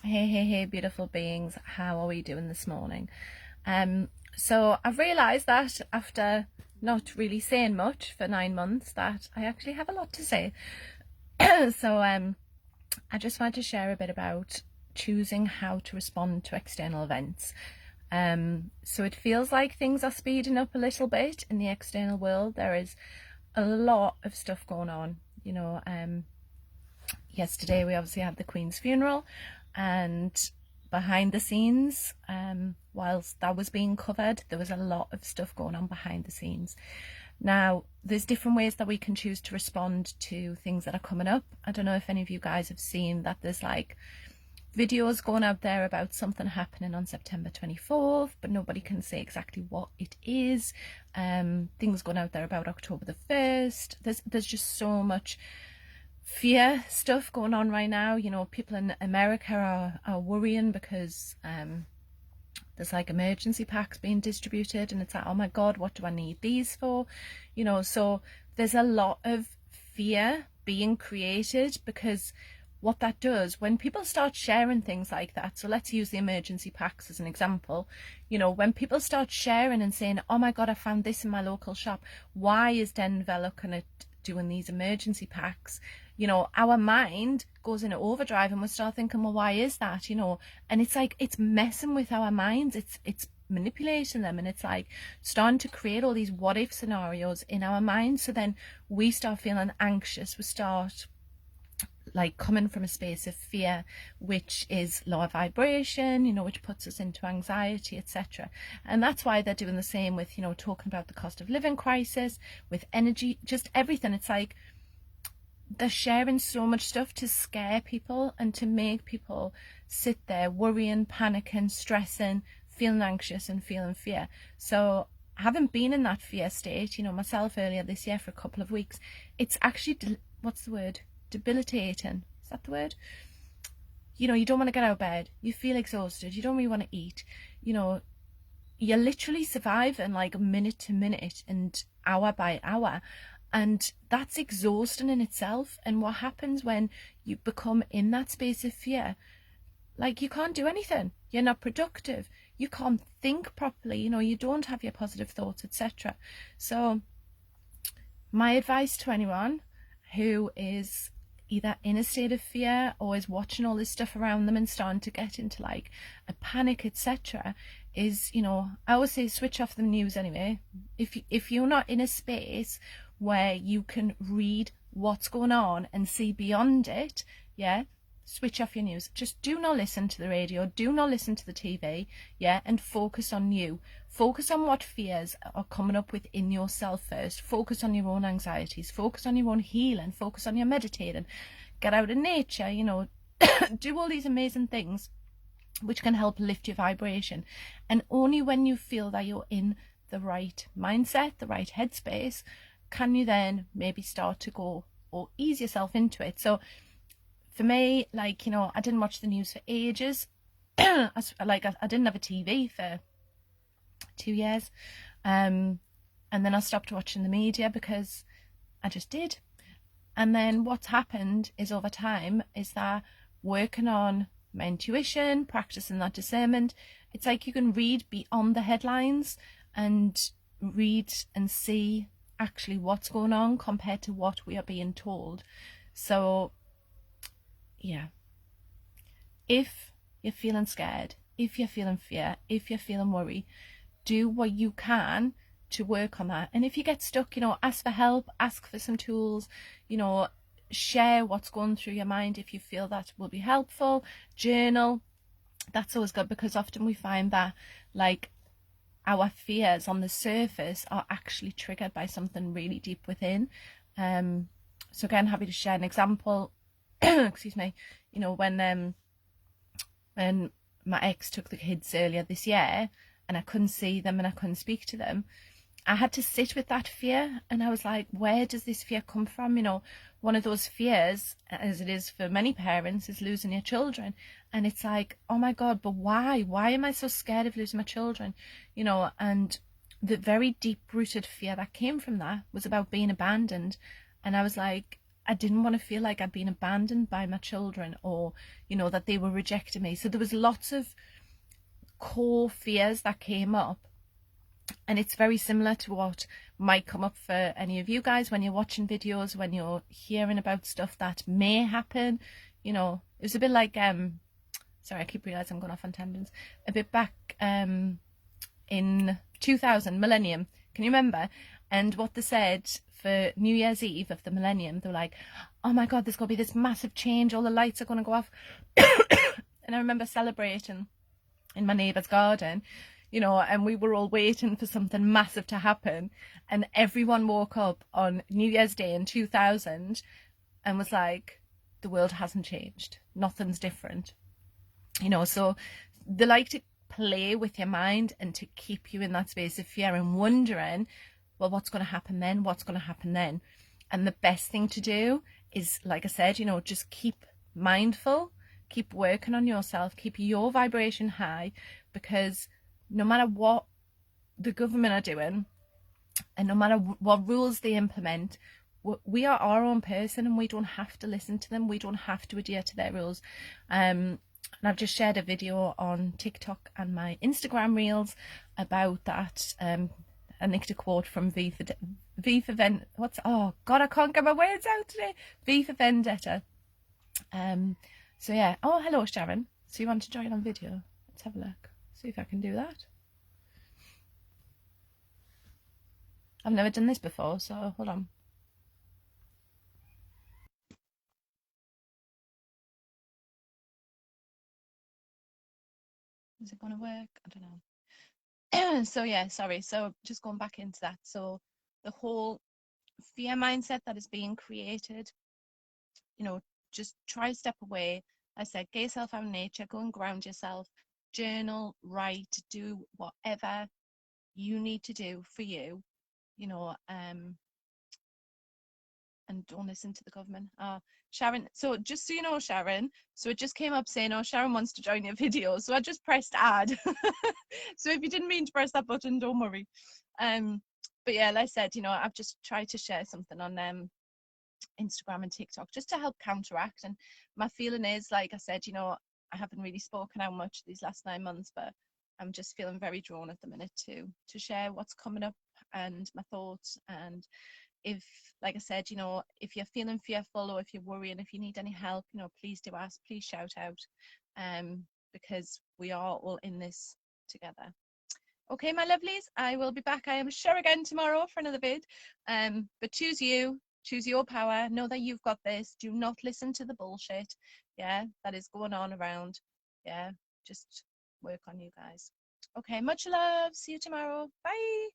Hey, beautiful beings. How are we doing this morning? So I've realised that after not really saying much for 9 months, that I actually have a lot to say. So I just wanted to share a bit about choosing how to respond to external events. So it feels like things are speeding up a little bit in the external world. There is a lot of stuff going on. Yesterday we obviously had the Queen's funeral, and behind the scenes, whilst that was being covered, there was a lot of stuff going on behind the scenes. Now, there's different ways that we can choose to respond to things that are coming up. I don't know if any of you guys have seen that there's like videos going out there about something happening on September 24th, but nobody can say exactly what it is. Things going out there about October the 1st. There's just so much fear stuff going on right now. People in America are worrying because there's like emergency packs being distributed, and it's like, oh my god, what do I need these for? So there's a lot of fear being created, because what that does, when people start sharing things like that, so let's use the emergency packs as an example. When people start sharing and saying, oh my god, I found this in my local shop, why is Denver looking at doing these emergency packs? Our mind goes into overdrive and we start thinking, well, why is that? And it's like, it's messing with our minds, it's manipulating them, and it's like starting to create all these what if scenarios in our minds. So then we start feeling anxious, we start like coming from a space of fear, which is lower vibration, which puts us into anxiety, etc. And that's why they're doing the same with, talking about the cost of living crisis, with energy, just everything. It's like they're sharing so much stuff to scare people and to make people sit there worrying, panicking, stressing, feeling anxious and feeling fear. So having been in that fear state, myself earlier this year for a couple of weeks, it's actually, what's the word? Debilitating. Is that the word? You don't want to get out of bed. You feel exhausted. You don't really want to eat. You're literally surviving like minute to minute and hour by hour. And that's exhausting in itself. And what happens when you become in that space of fear? Like, you can't do anything. You're not productive. You can't think properly. You don't have your positive thoughts, etc. So my advice to anyone who is either in a state of fear or is watching all this stuff around them and starting to get into like a panic, etc., is, I always say switch off the news anyway. If you're not in a space where you can read what's going on and see beyond it, switch off your news. Just do not listen to the radio, do not listen to the TV, and focus on you. Focus on what fears are coming up within yourself first. Focus on your own anxieties, focus on your own healing, focus on your meditating, get out in nature, do all these amazing things which can help lift your vibration. And only when you feel that you're in the right mindset, the right headspace, can you then maybe start to go or ease yourself into it. So for me, like, I didn't watch the news for ages. I didn't have a TV for 2 years. And then I stopped watching the media because I just did. And then what's happened is over time is that working on my intuition, practicing that discernment, it's like you can read beyond the headlines and read and see actually what's going on compared to what we are being told. So if you're feeling scared, if you're feeling fear, if you're feeling worry, do what you can to work on that. And if you get stuck, ask for help, ask for some tools, share what's going through your mind if you feel that will be helpful. Journal. That's always good, because often we find that like our fears on the surface are actually triggered by something really deep within. So again, happy to share an example. Excuse me. When my ex took the kids earlier this year and I couldn't see them and I couldn't speak to them, I had to sit with that fear, and I was like, where does this fear come from? One of those fears, as it is for many parents, is losing your children. And it's like, oh my god, but why am I so scared of losing my children? And the very deep rooted fear that came from that was about being abandoned. And I was like, I didn't want to feel like I'd been abandoned by my children, or, you know, that they were rejecting me. So there was lots of core fears that came up. And it's very similar to what might come up for any of you guys when you're watching videos, when you're hearing about stuff that may happen. You know, it was a bit like, sorry, I keep realising I'm going off on tangents. A bit back in 2000, millennium. Can you remember? And what they said for New Year's Eve of the millennium, they were like, oh my God, there's going to be this massive change. All the lights are going to go off. And I remember celebrating in my neighbour's garden, you know, and we were all waiting for something massive to happen. And everyone woke up on New Year's Day in 2000 and was like, the world hasn't changed. Nothing's different. You know, so they like to play with your mind and to keep you in that space of fear and wondering, well, what's going to happen then? What's going to happen then? And the best thing to do is, like I said, you know, just keep mindful, keep working on yourself, keep your vibration high, because no matter what the government are doing and no matter what rules they implement, we are our own person and we don't have to listen to them. We don't have to adhere to their rules. And I've just shared a video on TikTok and my Instagram reels about that. I nicked a quote from V for oh God, I can't get my words out today. V for Vendetta. So yeah. Oh, hello, Sharon. So you want to join on video? Let's have a look. See if I can do that. I've never done this before, so hold on. Is it going to work? I don't know. So yeah, sorry. So just going back into that. So the whole fear mindset that is being created, you know, just try step away. I said, get yourself out of nature, go and ground yourself, journal, write, do whatever you need to do for you, you know, and don't listen to the government. Sharon, so just so you know, Sharon, so it just came up saying, oh, Sharon wants to join your video. So I just pressed add. So if you didn't mean to press that button, don't worry. But yeah, like I said, you know, I've just tried to share something on Instagram and TikTok just to help counteract. And my feeling is, like I said, you know, I haven't really spoken out much these last 9 months, but I'm just feeling very drawn at the minute to share what's coming up and my thoughts. And if, like I said, you know, if you're feeling fearful or if you're worrying, if you need any help, you know, please do ask, please shout out, because we are all in this together. Okay, my lovelies, I will be back, I am sure, again tomorrow for another vid. But choose you, choose your power, know that you've got this. Do not listen to the bullshit, yeah, that is going on around. Yeah, just work on you guys. Okay, much love, see you tomorrow, bye.